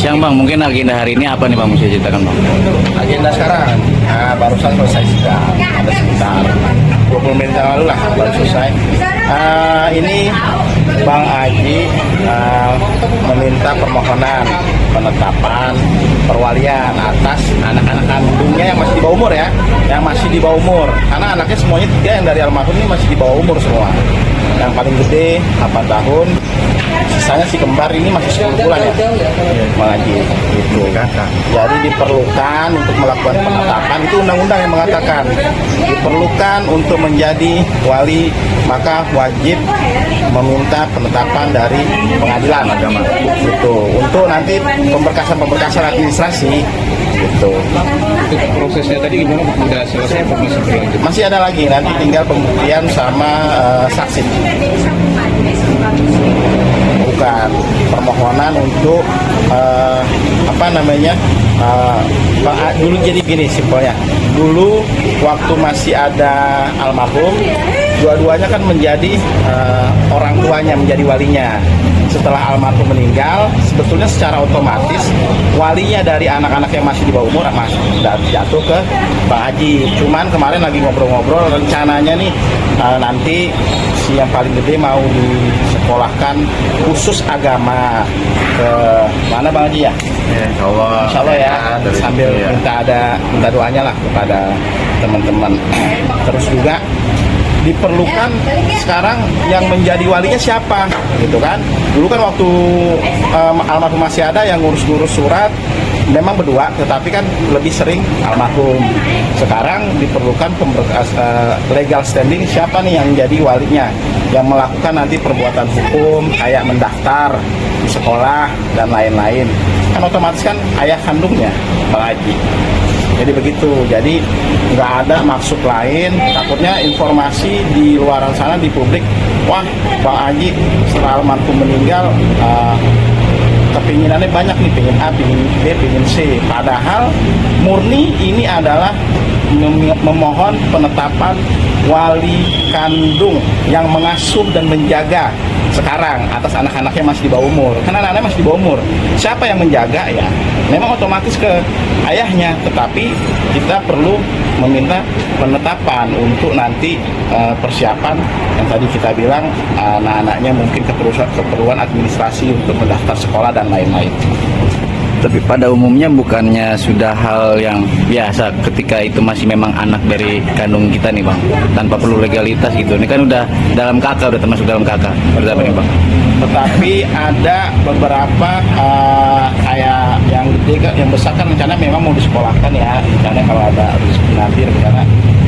Siang Bang, mungkin agenda hari ini apa nih Bang, bisa ceritakan Bang? Agenda sekarang barusan selesai sidang, ada sekitar 20 menit yang lalu lah baru selesai. Ini Bang Aji meminta permohonan penetapan perwalian atas anak-anak kandungnya yang masih di bawah umur ya, yang masih di bawah umur. Karena anaknya semuanya 3 yang dari almarhum ini masih di bawah umur semua. Yang paling gede 8 tahun, sisanya si kembar ini masih 10 bulan ya, Bang Haji. Gitu. Jadi diperlukan untuk melakukan penetapan, itu undang-undang yang mengatakan diperlukan untuk menjadi wali, maka wajib meminta penetapan dari pengadilan agama. Gitu. Untuk nanti pemberkasan administrasi. Gitu. Prosesnya tadi gimana? Sudah selesai atau masih berlanjut? Masih ada lagi, nanti tinggal pembuktian sama saksi. Bukan permohonan untuk dulu jadi gini simpelnya. Dulu waktu masih ada almarhum, dua-duanya kan menjadi orang tuanya, menjadi walinya. Setelah almarhum meninggal, sebetulnya secara otomatis walinya dari anak-anak yang masih di bawah umur jatuh ke Bang Haji. Cuman kemarin lagi ngobrol-ngobrol, rencananya nih nanti si yang paling gede mau disekolahkan khusus agama ke mana Bang Haji ya? Insya Allah Ya, sambil minta doanya lah kepada teman-teman. Terus juga diperlukan sekarang yang menjadi walinya siapa gitu kan. Dulu kan waktu almarhum masih ada yang ngurus-ngurus surat memang berdua, tetapi kan lebih sering almarhum. Sekarang diperlukan legal standing, siapa nih yang menjadi walinya, yang melakukan nanti perbuatan hukum kayak mendaftar di sekolah dan lain-lain. Kan otomatis kan ayah kandungnya Bang Haji. Jadi begitu, jadi nggak ada maksud lain. Takutnya informasi di luar sana di publik, wah Bang Haji setelah almarhum meninggal kepinginannya banyak nih, pingin A, pingin B, pingin C. Padahal murni ini adalah memohon penetapan wali kandung yang mengasuh dan menjaga sekarang atas anak-anaknya masih di bawah umur. Karena anak-anaknya masih di bawah umur, siapa yang menjaga ya? Memang otomatis ke ayahnya, tetapi kita perlu meminta penetapan untuk nanti persiapan yang tadi kita bilang anak-anaknya mungkin keperluan administrasi untuk mendaftar sekolah dan lain-lain. Tapi pada umumnya bukannya sudah hal yang biasa ketika itu masih memang anak dari kandung kita nih Bang, tanpa perlu legalitas gitu. Ini kan udah dalam kakak, udah termasuk dalam kakak. Berapa nih Bang? Tetapi ada beberapa kayak yang gede, yang besar kan rencana memang mau disekolahkan ya. Rencana kalau ada rezeki nanti rencana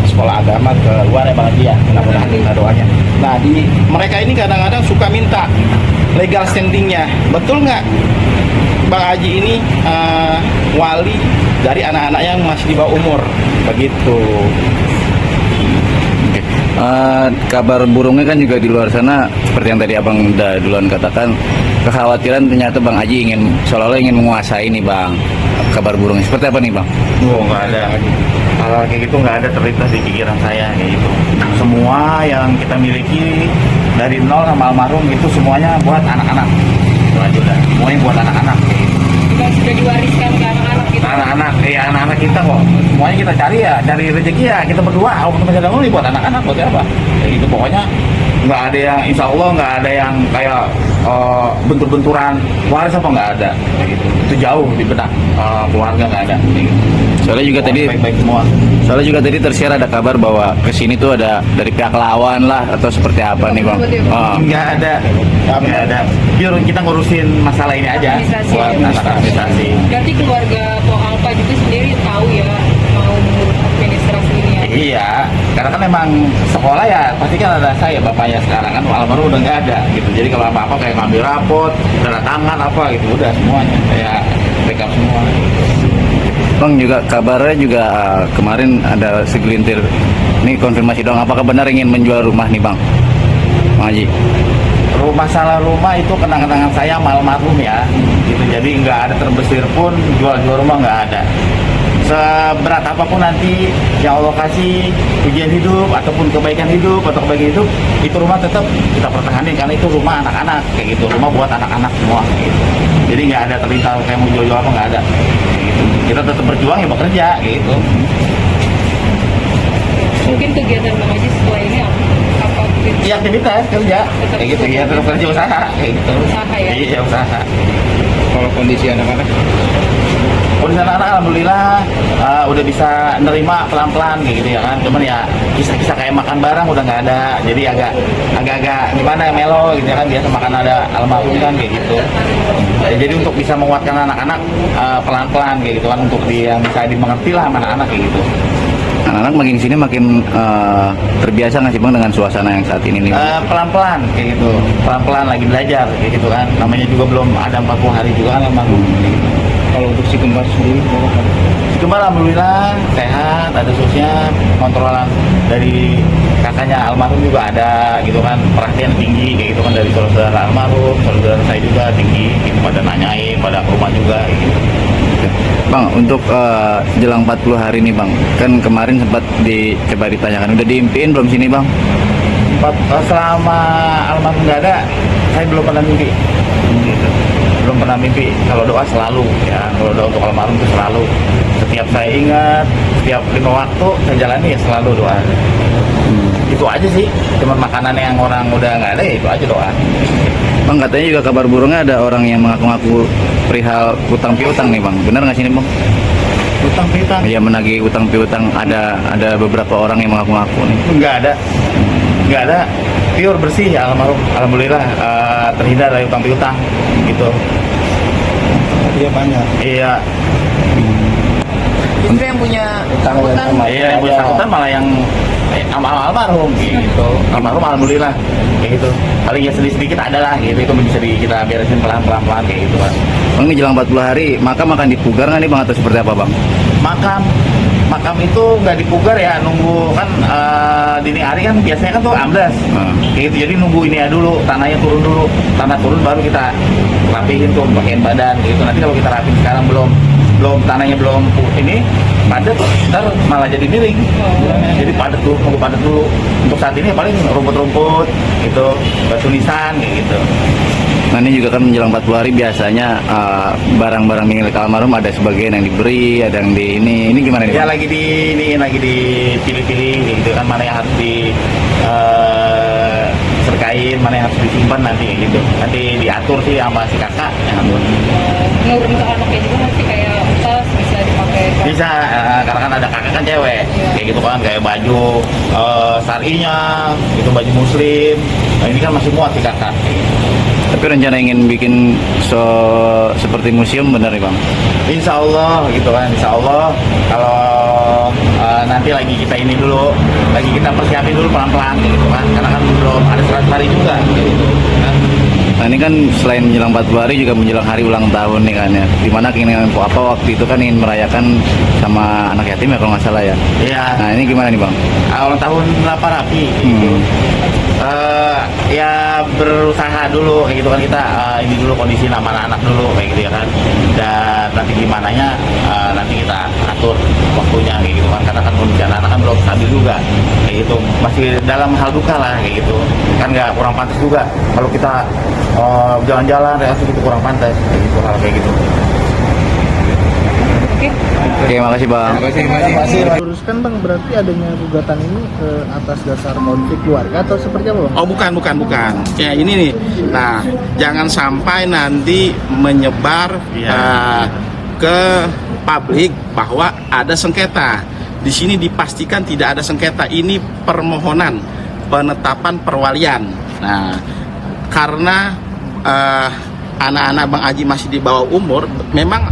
sekolah agama ke luar ya Bang Haji ya. Mudah-mudahan kita doanya. Nah di mereka ini kadang-kadang suka minta legal standingnya, betul nggak Bang Haji ini wali dari anak-anak yang masih di bawah umur, begitu. Kabar burungnya kan juga di luar sana seperti yang tadi Abang udah duluan katakan, kekhawatiran ternyata Bang Haji ingin seolah-olah ingin menguasai nih Bang. Kabar burungnya seperti apa nih Bang? Oh, nggak ada. Kalau kayak gitu nggak ada terlintas di pikiran saya kayak gitu. Semua yang kita miliki dari nol sama almarhum itu semuanya buat anak-anak. Itu aja udah. Semuanya buat anak-anak. Sudah diwariskan ke anak-anak kita. Anak-anak kita kok. Semuanya kita cari ya, dari rezeki ya kita berdua. Aku teman dulu buat anak-anak buat apa? Kayak gitu pokoknya nggak ada yang, insya Allah nggak ada yang kayak bentur-benturan waris apa, nggak ada. Kayak gitu. Itu jauh di benak keluarga, nggak ada. Kayak gitu. Soalnya juga tadi baik-baik semua. Soalnya juga tadi tersiar ada kabar bahwa kesini tuh ada dari pihak lawan lah atau seperti apa nih Bang? Nggak ada. Biar kita ngurusin masalah ini aja buat anak administrasi. Berarti keluarga Pok Alfa juga sendiri tahu ya mau mengurus administrasi ini ya? Iya, karena kan memang sekolah ya pasti kan ada saya bapaknya sekarang kan almarhum udah nggak ada gitu. Jadi kalau apa-apa kayak ngambil rapot, tanda tangan apa gitu udah semuanya kayak backup semua. Bang juga kabarnya juga kemarin ada segelintir, ini konfirmasi dong, apakah benar ingin menjual rumah nih Bang Haji? Masalah rumah itu kenang-kenangan saya sama almarhum ya gitu. Jadi nggak ada terbersih pun jual rumah, nggak ada. seberat apapun nanti yang Allah kasih ujian hidup ataupun kebaikan hidup atau kebaikan hidup, itu rumah tetap kita pertahanin karena itu rumah anak-anak kayak gitu, rumah buat anak-anak semua kayak gitu. Jadi nggak ada terlintas kayak mau jual-jual apa, nggak ada kayak gitu. Kita tetap berjuang ya bekerja kayak gitu. Mungkin kegiatan Bang Haji setelah ini apa? Iya, aktivitas kerja kayak gitu ya, tetap kerja usaha kayak gitu. Usaha ya? Iya, usaha. Kalau kondisi anak-anak Kondisi anak-anak alhamdulillah udah bisa nerima pelan-pelan kayak gitu ya kan. Cuman ya kisah-kisah kayak makan bareng udah nggak ada. Jadi agak gimana ya, melo gitu ya kan, biasa makan ada almarhum kan kayak gitu. Jadi untuk bisa menguatkan anak-anak pelan-pelan kayak gitu kan, untuk yang bisa dimengerti lah sama anak-anak kayak gitu. Anak-anak makin sini makin terbiasa nggak sih Bang dengan suasana yang saat ini nih? Pelan-pelan kayak gitu, pelan-pelan lagi belajar kayak gitu kan. Namanya juga belum ada 40 hari juga kan almarhum. kalau untuk si kembar sendiri Cuma alhamdulillah sehat, ada sosnya, kontrolan dari kakaknya almarhum juga ada gitu kan, perhatian tinggi kayak gitu kan dari saudara almarhum, saudara saya juga tinggi gitu, pada nanyain, pada ke rumah juga gitu. Bang, untuk jelang 40 hari nih Bang, kan kemarin sempat coba ditanyakan, udah diimpiin belum sini Bang? Selama almarhum nggak ada, saya belum pernah mimpi gitu. Belum pernah mimpi. Kalau doa selalu ya, kalau doa untuk almarhum itu selalu, setiap saya ingat, setiap 5 waktu saya jalani ya selalu doa. Itu aja sih, cuma makanan yang orang udah nggak ada ya itu aja doa. Bang, katanya juga kabar burungnya ada orang yang mengaku-ngaku perihal utang piutang nih Bang, benar nggak sih nih Bang? Utang piutang Iya, menagih utang piutang, ada beberapa orang yang mengaku-ngaku nih. nggak ada, pure bersih ya almarhum, alhamdulillah terhindar dari utang piutang gitu. dia banyak. Iya. Justru yang punya angkutan. Iya, yang punya angkutan malah yang almarhum gitu. Almarhum alhamdulillah kayak gitu. Paling ya sedikit ada lah gitu, itu bisa kita beresin pelan-pelan kayak gitu kan. Bang, ini jelang 40 hari, makam akan dipugar nggak nih Bang atau seperti apa Bang? Makam itu nggak dipugar ya, nunggu kan dini hari kan biasanya kan tuh amblas. Kayak gitu, jadi nunggu ini ya dulu, tanahnya turun dulu. Tanah turun baru kita rapihin tuh pakaian badan gitu. Nanti kalau kita rapihin sekarang belum tanahnya belum ini padat, ntar malah jadi miring. Jadi padat tuh, nunggu padat dulu. Untuk saat ini paling rumput-rumput gitu, batu nisan kayak gitu. Nah, ini juga kan menjelang 40 hari biasanya barang-barang milik almarhum ada sebagian yang diberi, ada yang di ini gimana nih Ya Bang? lagi dipilih-pilih gitu kan, mana yang harus serkain, mana yang harus disimpan nanti kayak gitu. Nanti diatur sih sama si kakak yang atur. Menurut untuk anaknya juga masih kayak tas bisa dipakai. Bisa, karena kan ada kakak kan cewek, kayak gitu kan, kayak baju syar'inya, itu baju muslim. Nah, ini kan masih muat si kakak. Tapi rencana ingin bikin seperti museum benar nih Bang? Insya Allah gitu kan, Insya Allah kalau nanti lagi kita ini dulu, lagi kita persiapin dulu pelan-pelan gitu kan, karena kan belum ada 100 hari juga gitu kan. Nah, ini kan selain menjelang 40 hari juga menjelang hari ulang tahun nih kan ya, dimana keinginan apa waktu itu kan ingin merayakan sama anak yatim ya kalau nggak salah ya. Iya. Nah, ini gimana nih Bang? Ulang tahun apa rapi gitu. Ya berusaha dulu kayak gitu kan, kita ini dulu kondisi nama anak dulu kayak gitu ya kan, dan nanti gimana nya nanti kita atur waktunya kayak gitu kan, karena kan kondisi anak kan belum stabil juga kayak gitu, masih dalam hal duka lah kayak gitu kan, nggak kurang pantas juga kalau kita jalan-jalan reaksi itu kurang pantas kayak gitu, hal kayak gitu. Oke, makasih Bang. Terima kasih. Luruskan Bang, berarti adanya gugatan ini atas dasar konflik keluarga atau seperti apa Bang? Oh bukan. Ya ini nih. Nah, jangan sampai nanti menyebar ke publik bahwa ada sengketa. Di sini dipastikan tidak ada sengketa. Ini permohonan penetapan perwalian. Nah, karena anak-anak Bang Haji masih di bawah umur, memang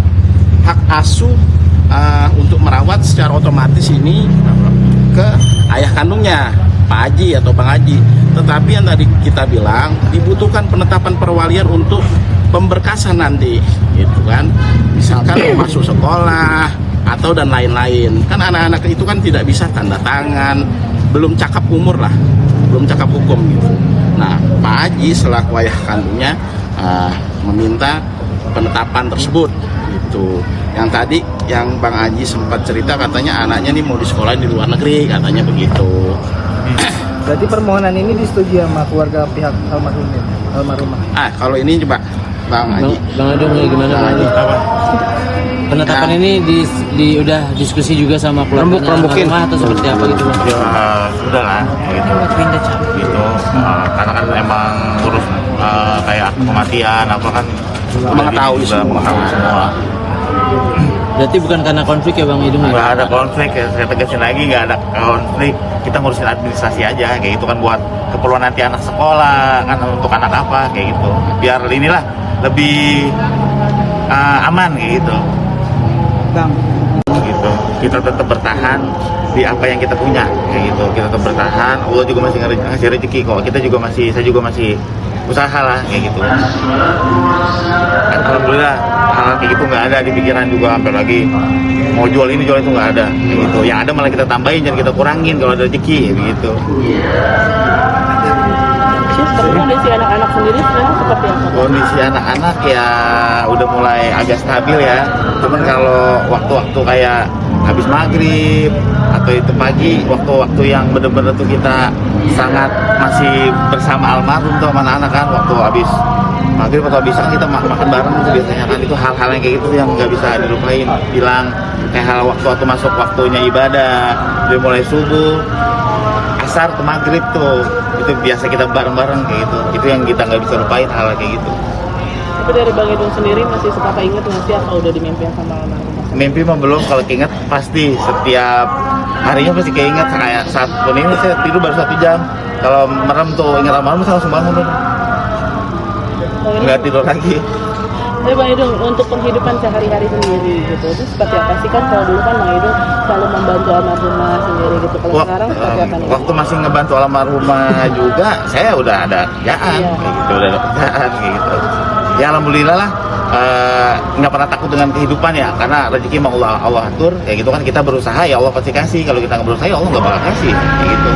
hak asuh untuk merawat secara otomatis ini ke ayah kandungnya, Pak Haji atau Bang Haji. Tetapi yang tadi kita bilang dibutuhkan penetapan perwalian untuk pemberkasan nanti, gitu kan? Misalkan masuk sekolah atau dan lain-lain. Kan anak-anak itu kan tidak bisa tanda tangan, belum cakap umur lah, belum cakap hukum gitu. Nah, Pak Haji selaku ayah kandungnya meminta penetapan tersebut gitu. Yang tadi yang Bang Aji sempat cerita katanya anaknya nih mau disekolahin di luar negeri katanya begitu. Berarti permohonan ini disetujui sama keluarga pihak almarhumah. Kalau ini coba Bang Aji. Bang Adung ya gimana Bang Adung? Apa? Penetapan ini udah diskusi juga sama keluarga almarhumah atau seperti apa gitu Bang? Sudah lah gitu. Gitu. Karena kan emang terus kayak kematian apa kan mengetahui semua. Berarti bukan karena konflik ya Bang Idung? Nggak ada konflik ya, saya tegasin lagi nggak ada konflik, kita ngurusin administrasi aja kayak gitu kan, buat keperluan nanti anak sekolah kan, untuk anak apa kayak gitu, biar inilah lebih aman kayak gitu. Bang, Gitu, kita tetap bertahan di apa yang kita punya kayak gitu, kita tetap bertahan. Allah juga masih ngasih rezeki kok, saya juga masih usaha lah kayak gitu. Alhamdulillah hal kayak gitu nggak ada di pikiran juga, sampai lagi mau jual ini jual itu nggak ada kayak gitu. Yang ada malah kita tambahin dan kita kurangin kalau ada rezeki begitu. Tapi kondisi anak-anak sendiri sekarang seperti apa? Kondisi anak-anak ya udah mulai agak stabil ya. Cuman kalau waktu-waktu kayak habis maghrib atau itu pagi, waktu-waktu yang bener-bener tuh kita sangat masih bersama almarhum tuh sama anak-anak kan, waktu habis maghrib atau habis kita makan bareng itu biasanya kan, itu hal-hal yang kayak gitu yang nggak bisa dilupain. Bilang kayak hal waktu masuk waktunya ibadah, dari mulai subuh, asar ke maghrib tuh, itu biasa kita bareng-bareng kayak gitu. Itu yang kita nggak bisa lupain, hal kayak gitu. Tapi dari Bang Idung sendiri masih suka inget nggak sih apa udah dimimpiin sama almarhumah? Mimpi mah belum, kalau keinget pasti setiap harinya pasti keinget. Kayak saat ini saya tidur baru 1 jam, kalau merem tuh ingat almarhum saya langsung bangun tuh, nggak tidur lagi. Tapi Bang Idung, untuk penghidupan sehari-hari sendiri gitu, itu seperti apa sih? Kan kalau dulu kan Bang Idung selalu membantu almarhumah sendiri gitu. Kalau sekarang seperti apa nih? Waktu masih ngebantu almarhumah juga, saya udah ada kerjaan, kayak gitu, udah ada kerjaan kayak gitu. Ya alhamdulillah lah, nggak pernah takut dengan kehidupan ya, karena rezeki mau Allah atur, kayak gitu kan. Kita berusaha ya Allah pasti kasih, kalau kita nggak berusaha ya Allah nggak bakal kasih, kayak gitu.